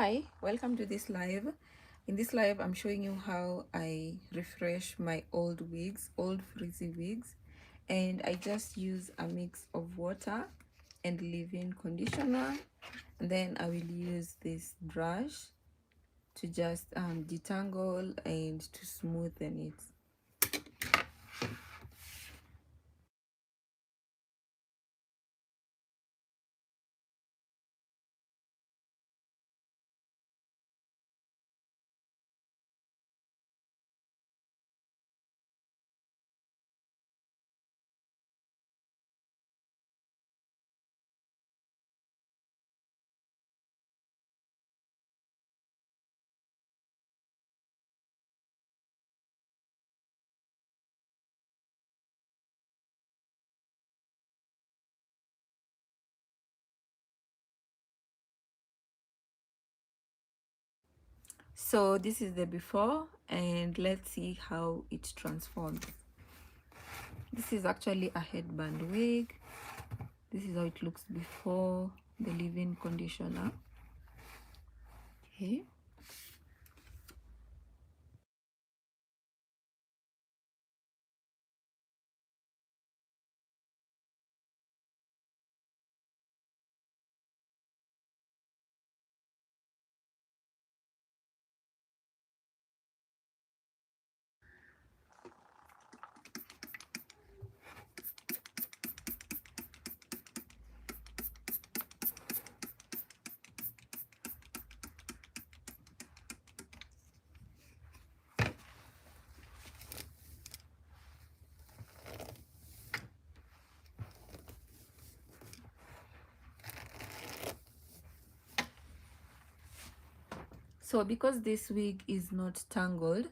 Hi, welcome to this live. In this live, I'm showing you how I refresh my old frizzy wigs, and I just use a mix of water and leave-in conditioner, and then I will use this brush to just detangle and to smoothen it. So this is the before, and let's see how it transforms. This is actually a headband wig. This is how it looks before the leave-in conditioner. Okay. So because this wig is not tangled,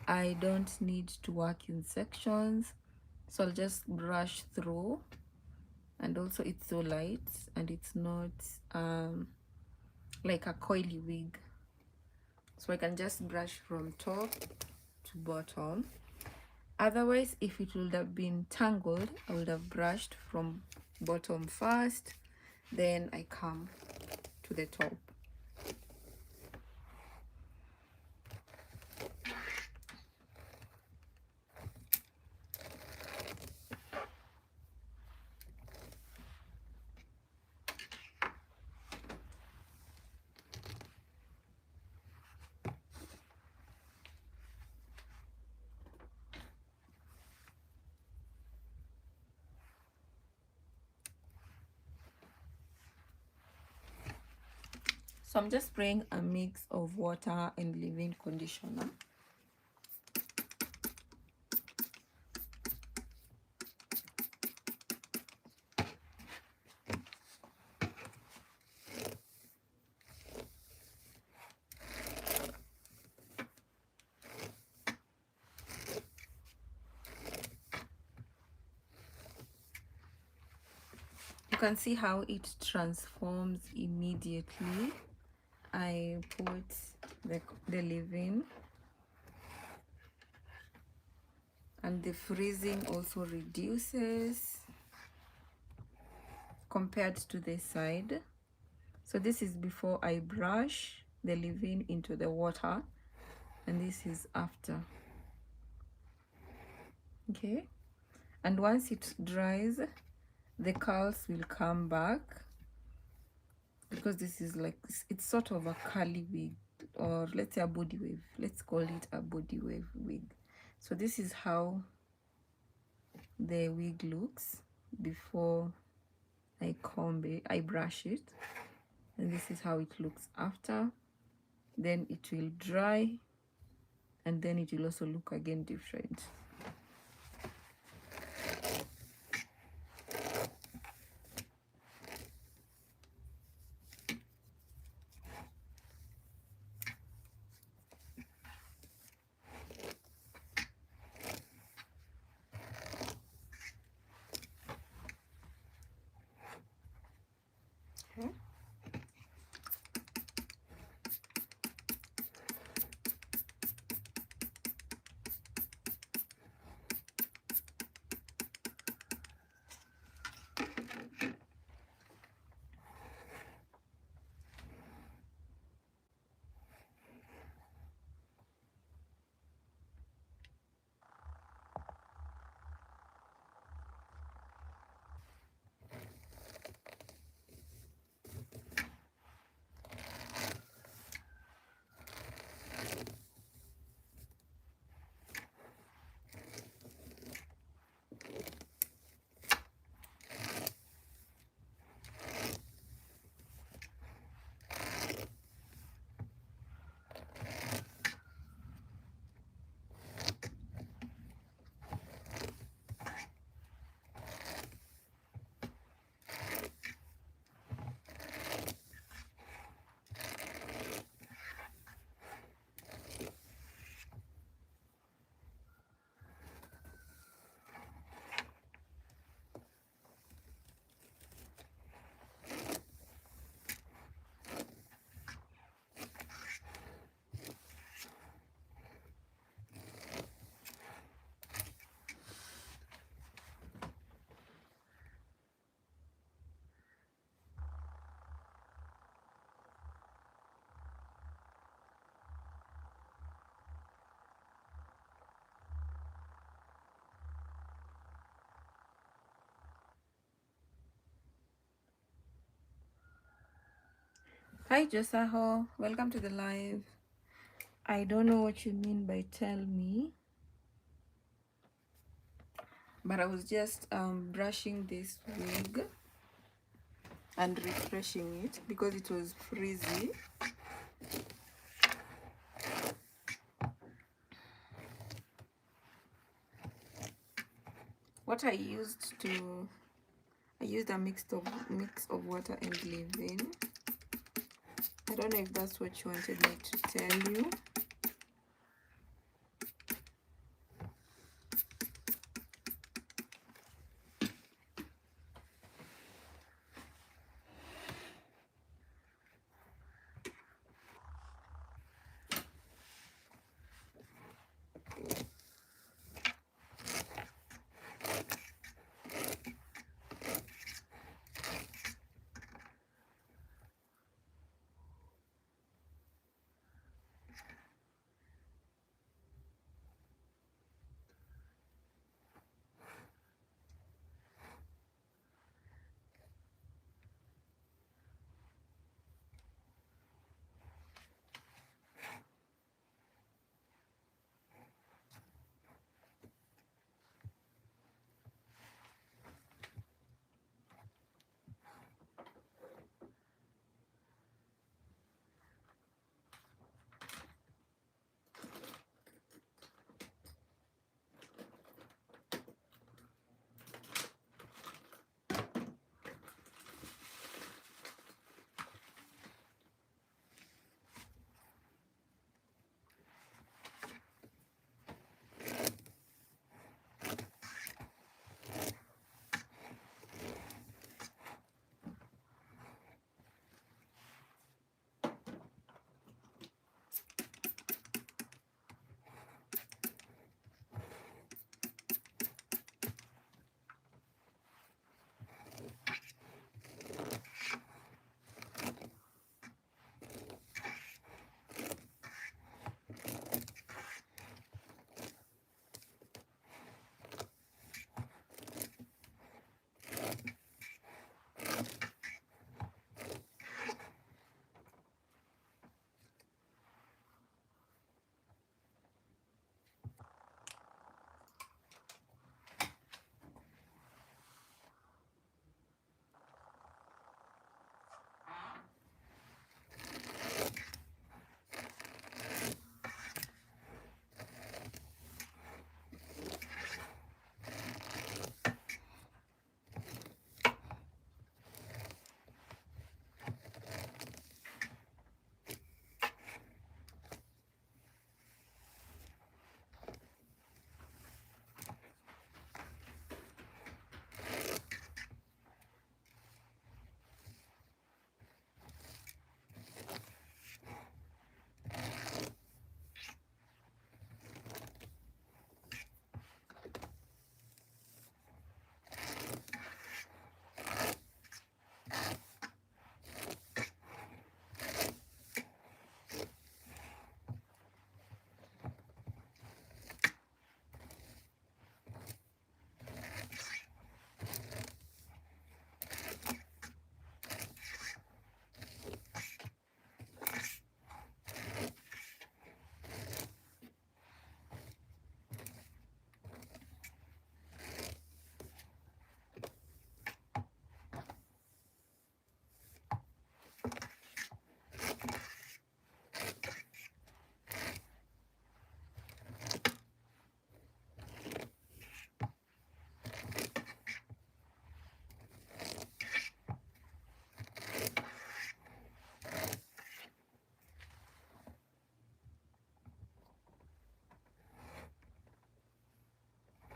I don't need to work in sections. So I'll just brush through, and also it's so light and it's not like a coily wig. So I can just brush from top to bottom. Otherwise, if it would have been tangled, I would have brushed from bottom first, then I come to the top. So I'm just spraying a mix of water and leave-in conditioner. You can see how it transforms immediately. I put the leave-in, and the freezing also reduces compared to the side. So this is before I brush the leave-in into the water, and this is after. Okay, and once it dries, the curls will come back, because this is like, it's sort of a curly wig, or let's say a body wave. Let's call it a body wave wig. So this is how the wig looks before I comb it, I brush it, and this is how it looks after. Then it will dry, and then it will also look again different. Okay. Hi Josaho, welcome to the live. I don't know what you mean by tell me, but I was just brushing this wig and refreshing it because it was frizzy. What I used a mix of water and leave-in. I don't know if that's what you wanted me to tell you.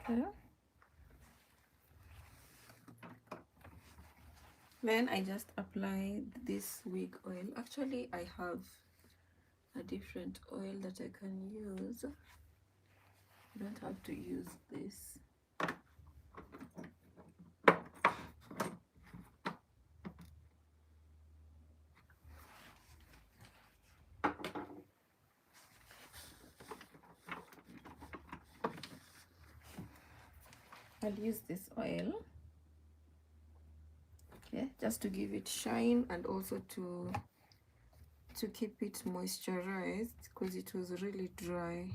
Okay. Then I just apply this wig oil. Actually, I have a different oil that I can use. You don't have to use this. I'll use this oil, okay, just to give it shine and also to to keep it moisturized because it was really dry.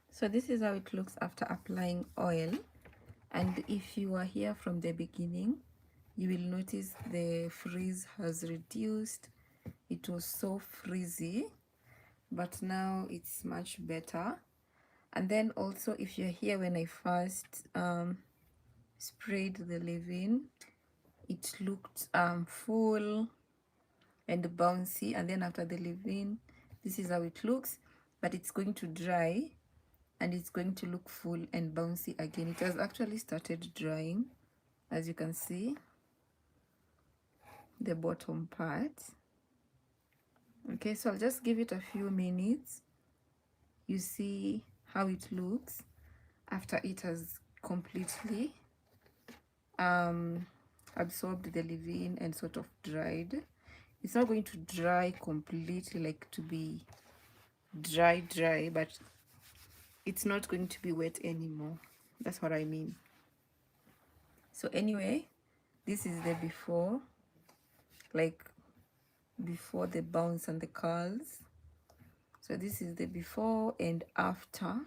So this is how it looks after applying oil. And if you are here from the beginning, you will notice the frizz has reduced. It was so frizzy, but now it's much better. And then also, if you're here when I first sprayed the leave-in, it looked full and bouncy. And then after the leave-in, this is how it looks, but it's going to dry and it's going to look full and bouncy again. It has actually started drying, as you can see, the bottom part. Okay, so I'll just give it a few minutes. You see how it looks after it has completely absorbed the leave-in and sort of dried. It's not going to dry completely, like to be dry, but it's not going to be wet anymore. That's what I mean. So anyway, this is the before, like before the bounce and the curls. So this is the before and after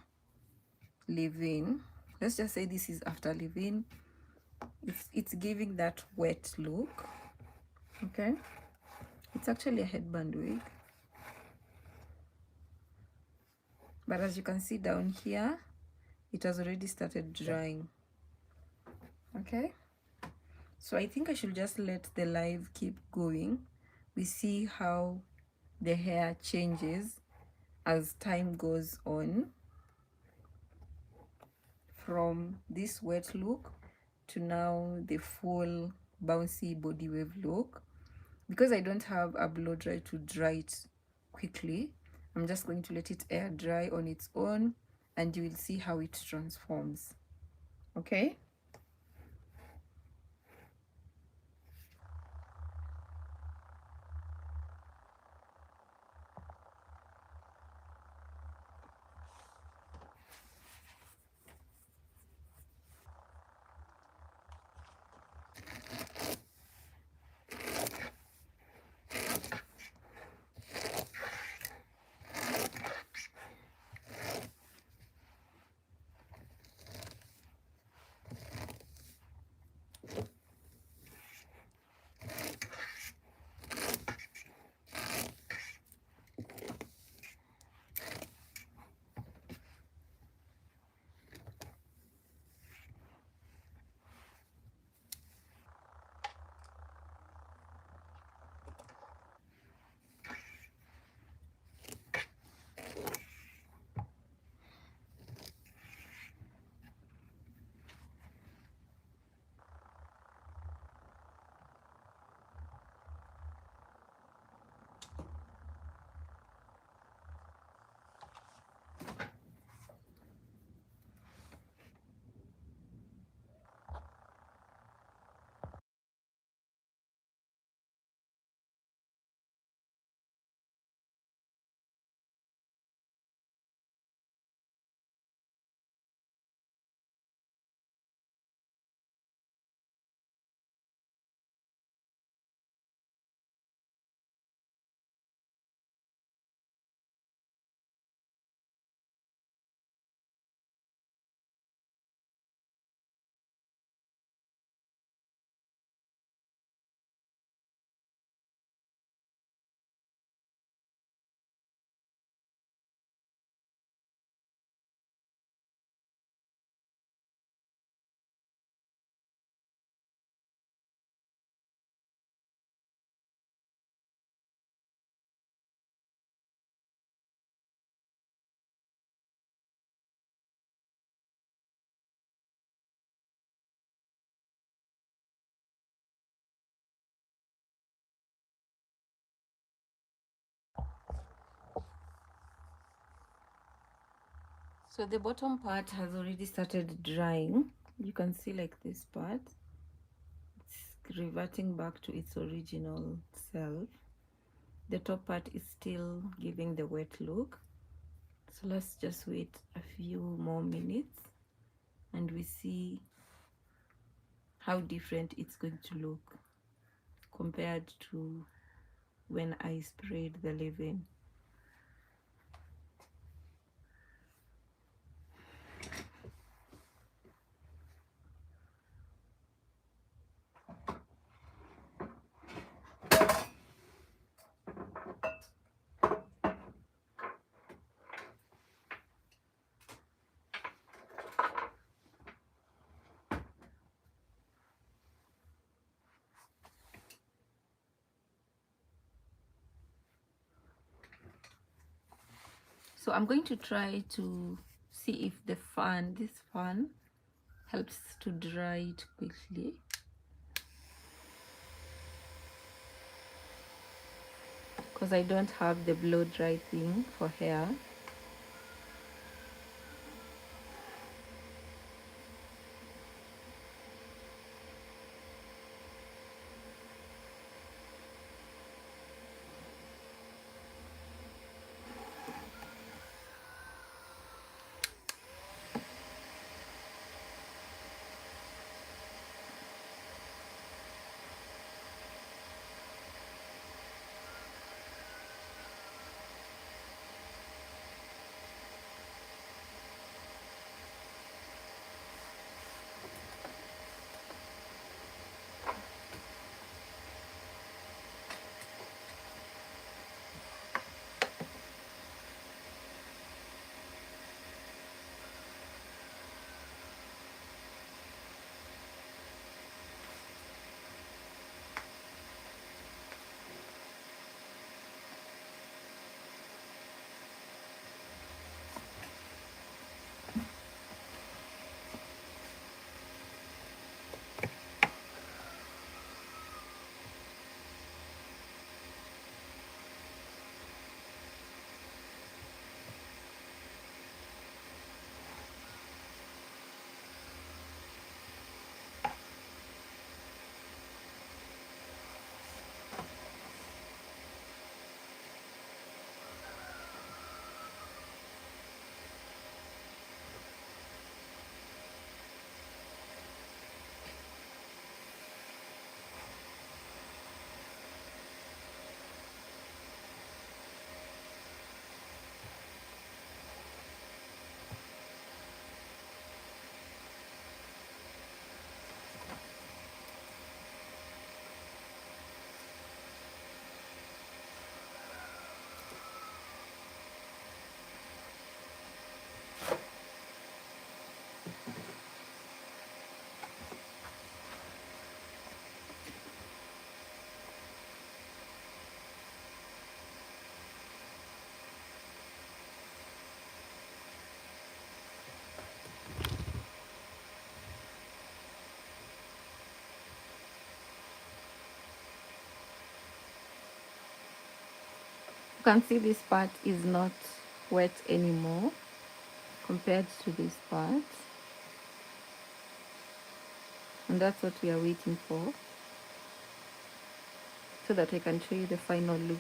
leave-in. Let's just say this is after leave-in. It's giving that wet look. Okay, it's actually a headband wig, but as you can see down here, it has already started drying. Okay, so I think I should just let the live keep going. We see how the hair changes as time goes on, from this wet look to now the full bouncy body wave look. Because I don't have a blow dry to dry it quickly, I'm just going to let it air dry on its own, and you will see how it transforms. Okay, So the bottom part has already started drying. You can see like this part, it's reverting back to its original self. The top part is still giving the wet look. So let's just wait a few more minutes and we see how different it's going to look compared to when I sprayed the leave-in. So I'm going to try to see if the fan, this fan, helps to dry it quickly. Because I don't have the blow dry thing for hair. You can see this part is not wet anymore compared to this part. And that's what we are waiting for, so that I can show you the final look.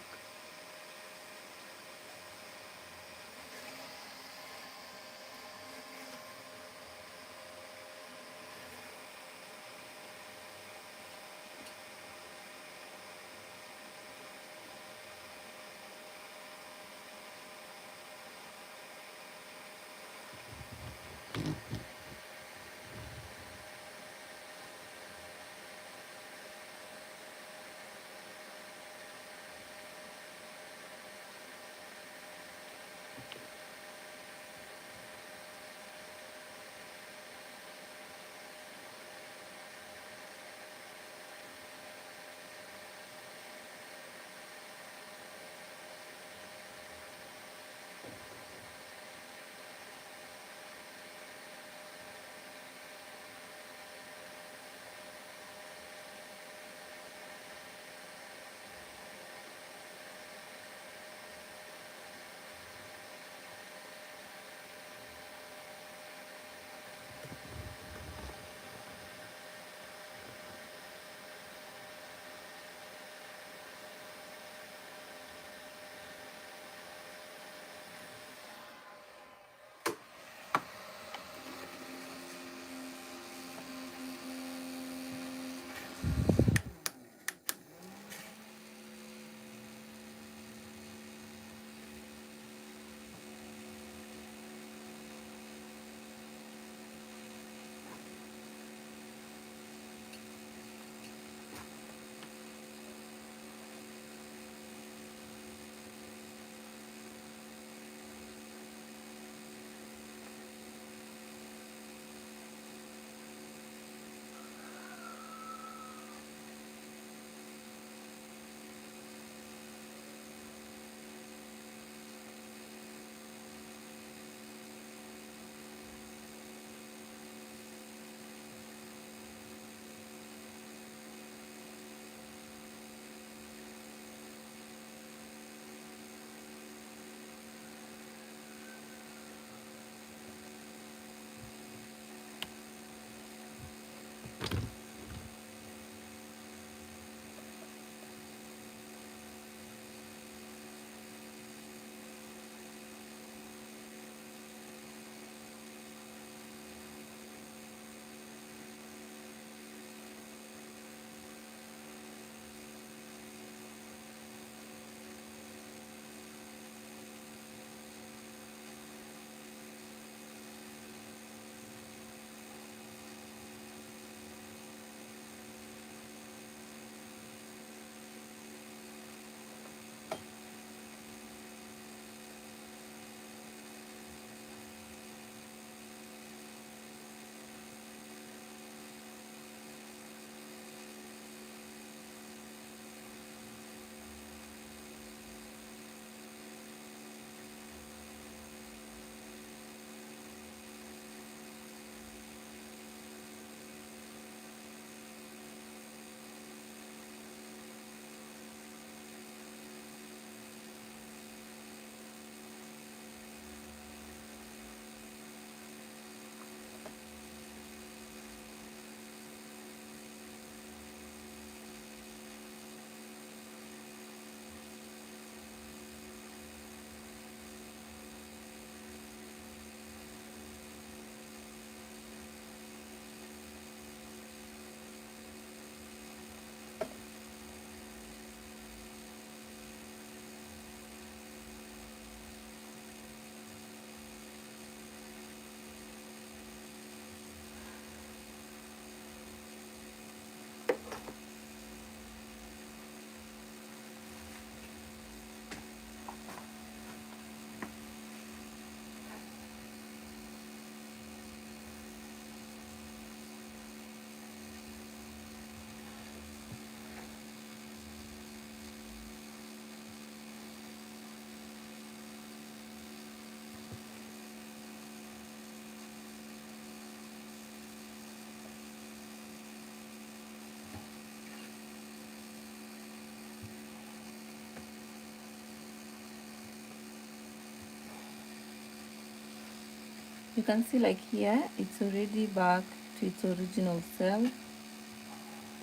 You can see like here it's already back to its original self,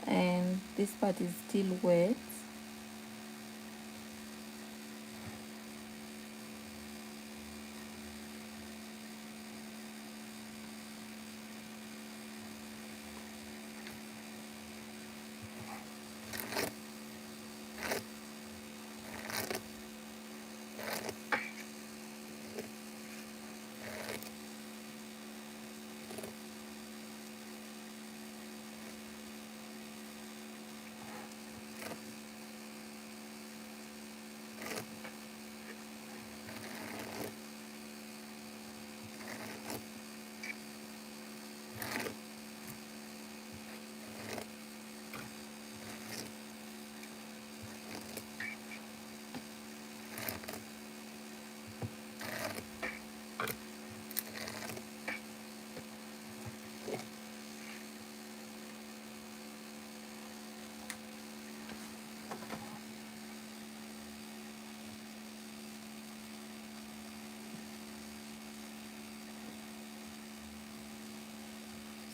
and this part is still wet.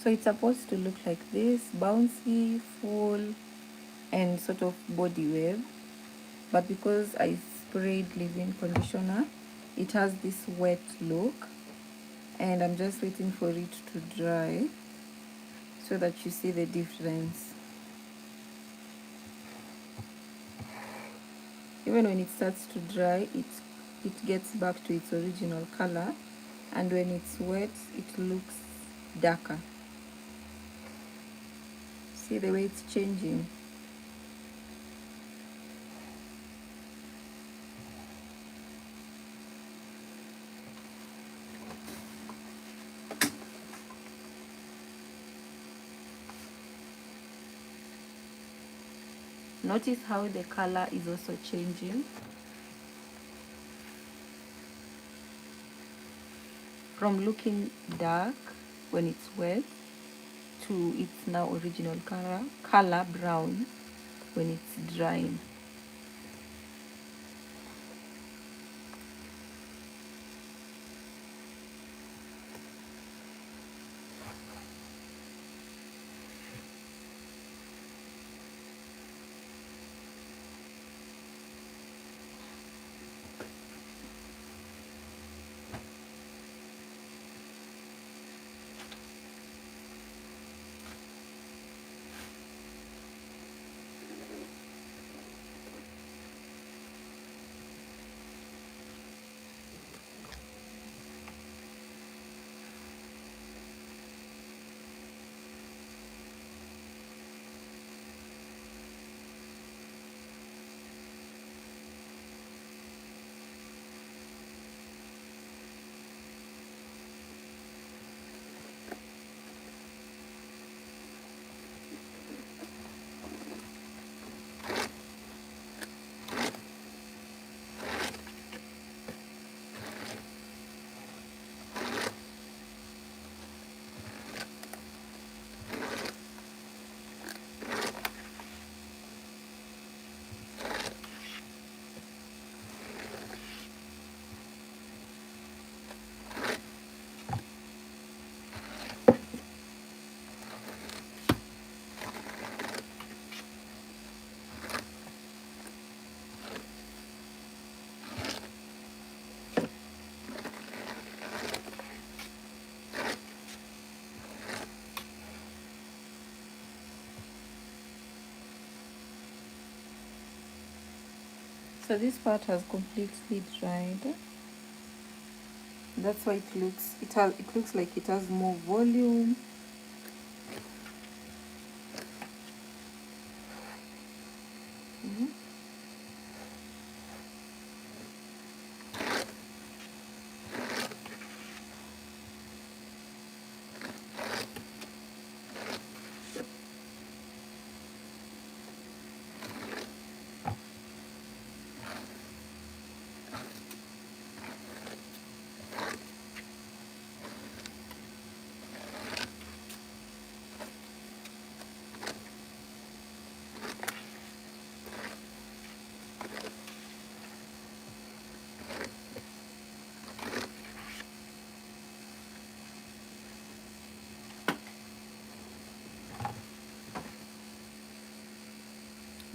So it's supposed to look like this, bouncy, full, and sort of body wave. But because I sprayed leave-in conditioner, it has this wet look, and I'm just waiting for it to dry so that you see the difference. Even when it starts to dry, it gets back to its original color, and when it's wet, it looks darker. See the way it's changing? Notice how the color is also changing from looking dark when it's wet to its now original color brown when it's drying. So this part has completely dried. That's why it looks like it has more volume.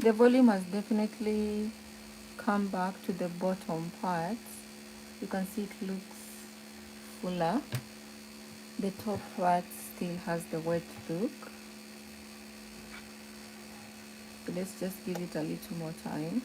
the volume has definitely come back to the bottom part. You can see it looks fuller. The top part still has the wet look. So let's just give it a little more time.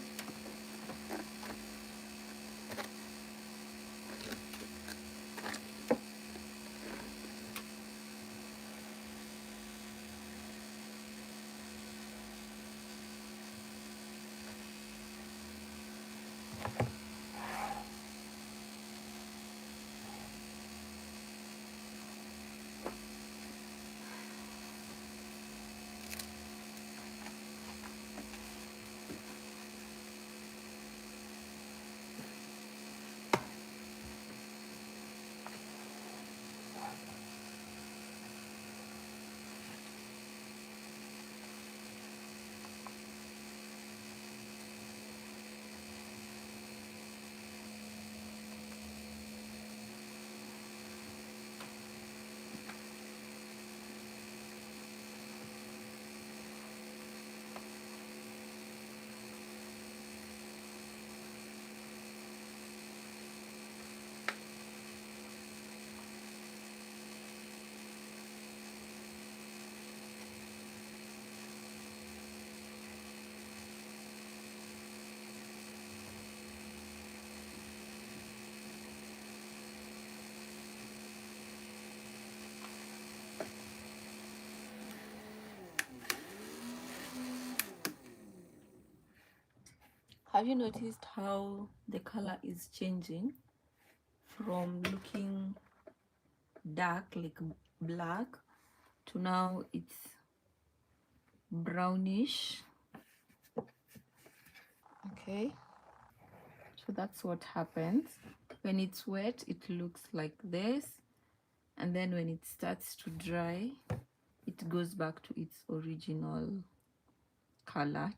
Have you noticed how the color is changing from looking dark like black to now it's brownish? Okay, so that's what happens. When it's wet, it looks like this, and then when it starts to dry, it goes back to its original color,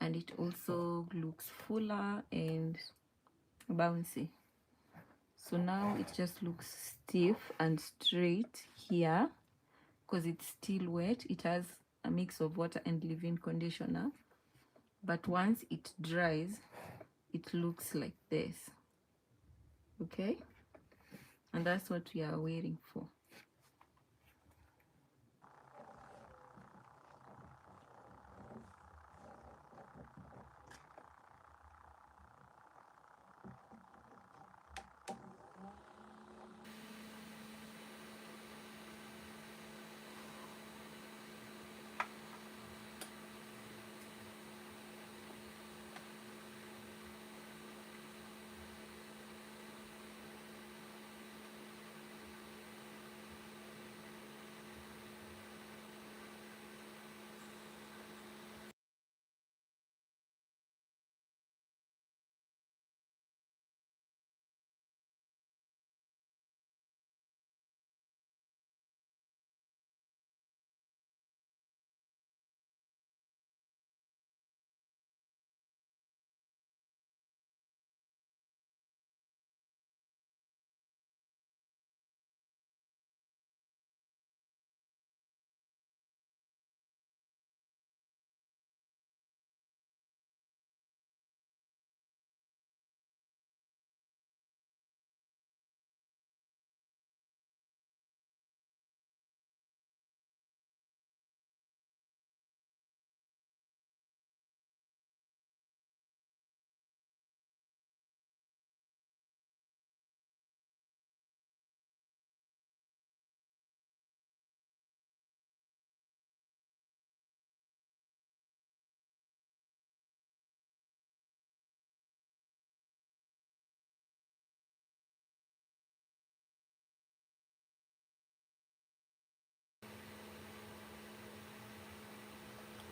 and it also looks fuller and bouncy. So now it just looks stiff and straight here because it's still wet. It has a mix of water and leave-in conditioner, but once it dries, it looks like this. Okay, and that's what we are waiting for.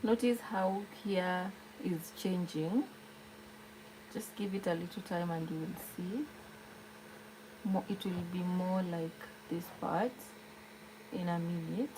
Notice how here is changing. Just give it a little time and you will see. It will be more like this part in a minute.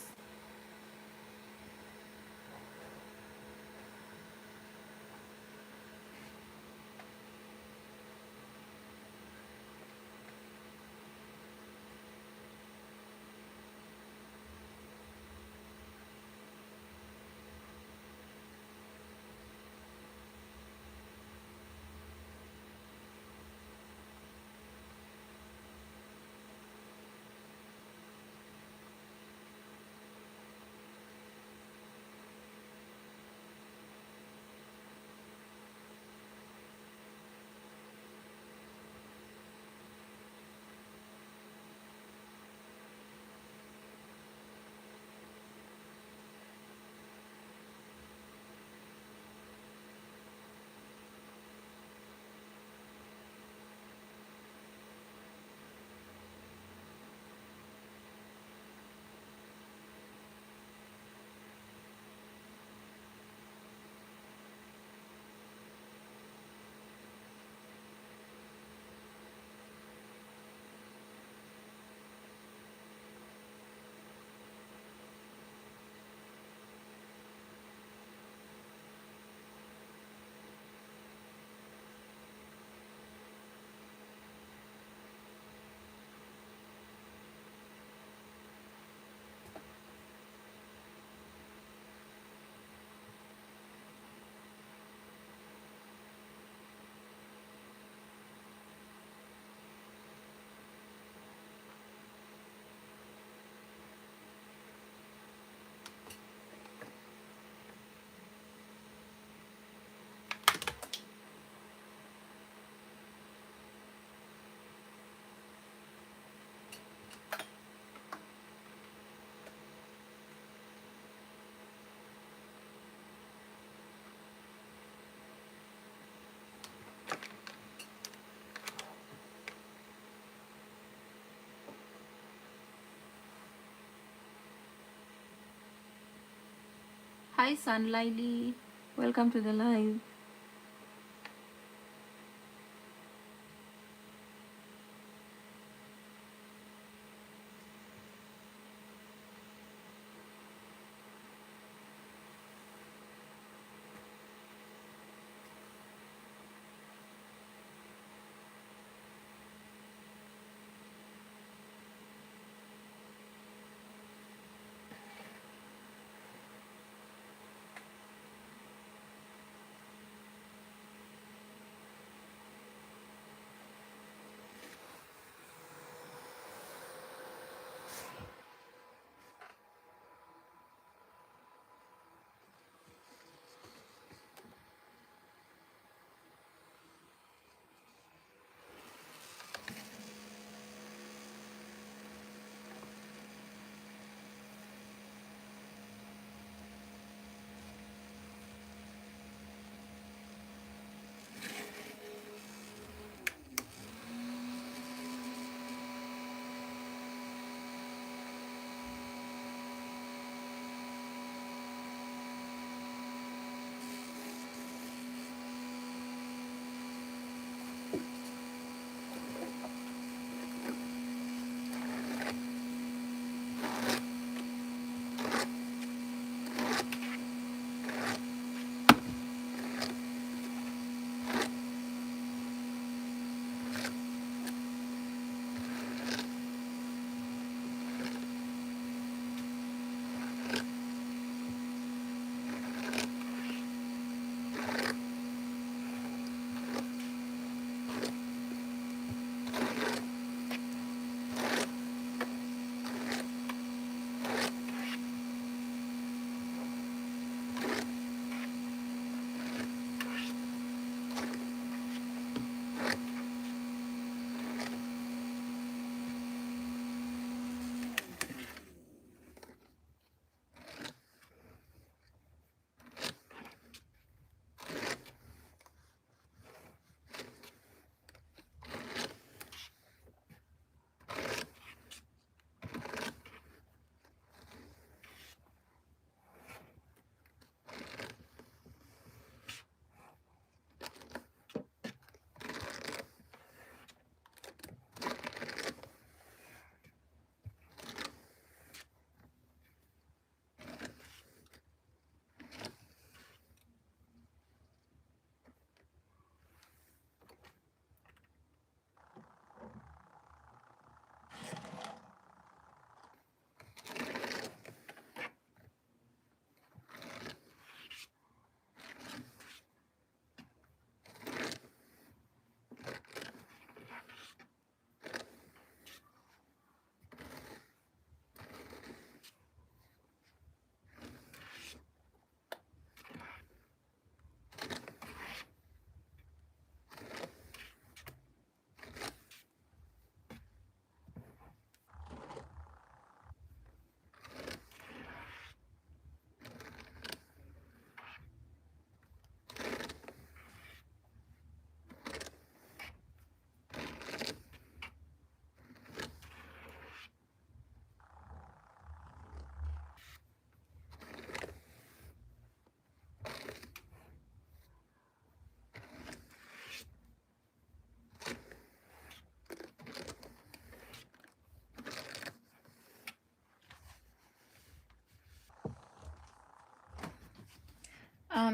Hi Sun Lily, welcome to the live.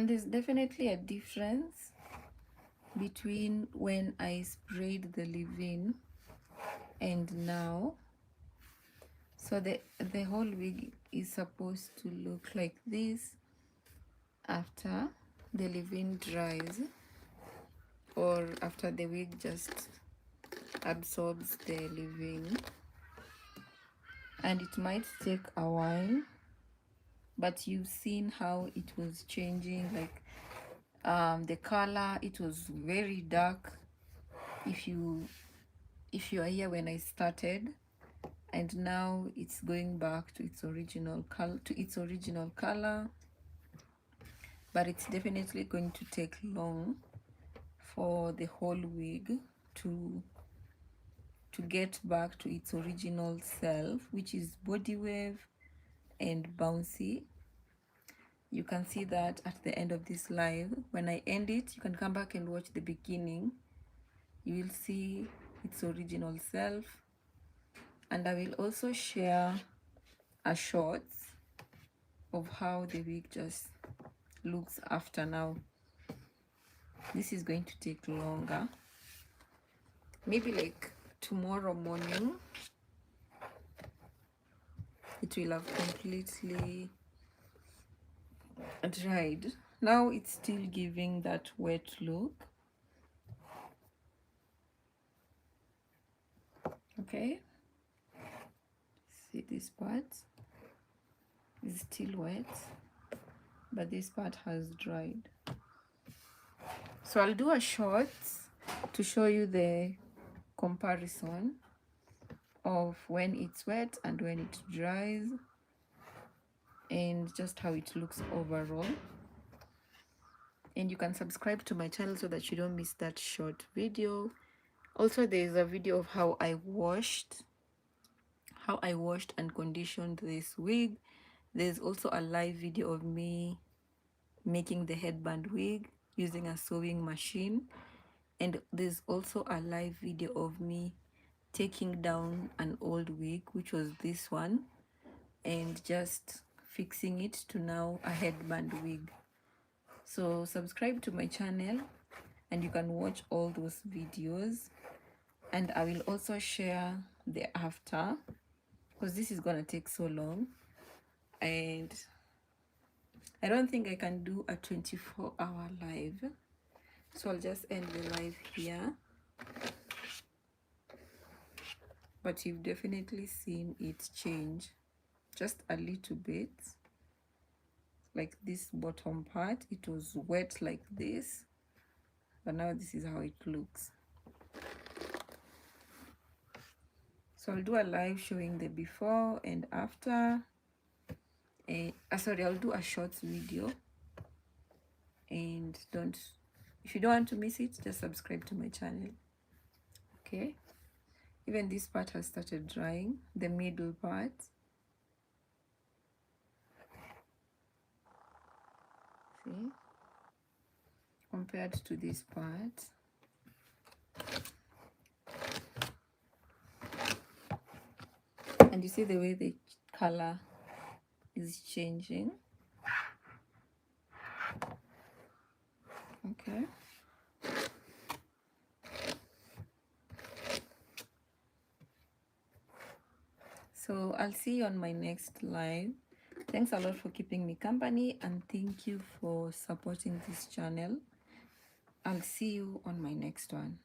There's definitely a difference between when I sprayed the leave-in and now. So the whole wig is supposed to look like this after the leave-in dries, or after the wig just absorbs the leave-in, and it might take a while, but you've seen how it was changing, like the color, it was very dark if you are here when I started, and now it's going back to its original color, but it's definitely going to take long for the whole wig to get back to its original self, which is body wave and bouncy. You can see that at the end of this live. When I end it, you can come back and watch the beginning. You will see its original self. And I will also share a shot of how the wig just looks after now. This is going to take longer. Maybe like tomorrow morning, it will have completely dried. Now it's still giving that wet look. Okay, see this part is still wet, but this part has dried. So I'll do a short to show you the comparison of when it's wet and when it dries, and just how it looks overall. And you can subscribe to my channel so that you don't miss that short video. Also, there is a video of how I washed and conditioned this wig. There's also a live video of me making the headband wig using a sewing machine, and there's also a live video of me taking down an old wig, which was this one, and just fixing it to now a headband wig. So subscribe to my channel and you can watch all those videos, and I will also share the after, because this is gonna take so long and I don't think I can do a 24-hour live, so I'll just end the live here. But you've definitely seen it change just a little bit. Like this bottom part, it was wet like this, but now this is how it looks. So I'll do a live showing the before and after. Sorry, I'll do a short video, and if you don't want to miss it, just subscribe to my channel. Okay, even this part has started drying, the middle part. See, compared to this part. And you see the way the color is changing. Okay. So I'll see you on my next live. Thanks a lot for keeping me company, and thank you for supporting this channel. I'll see you on my next one.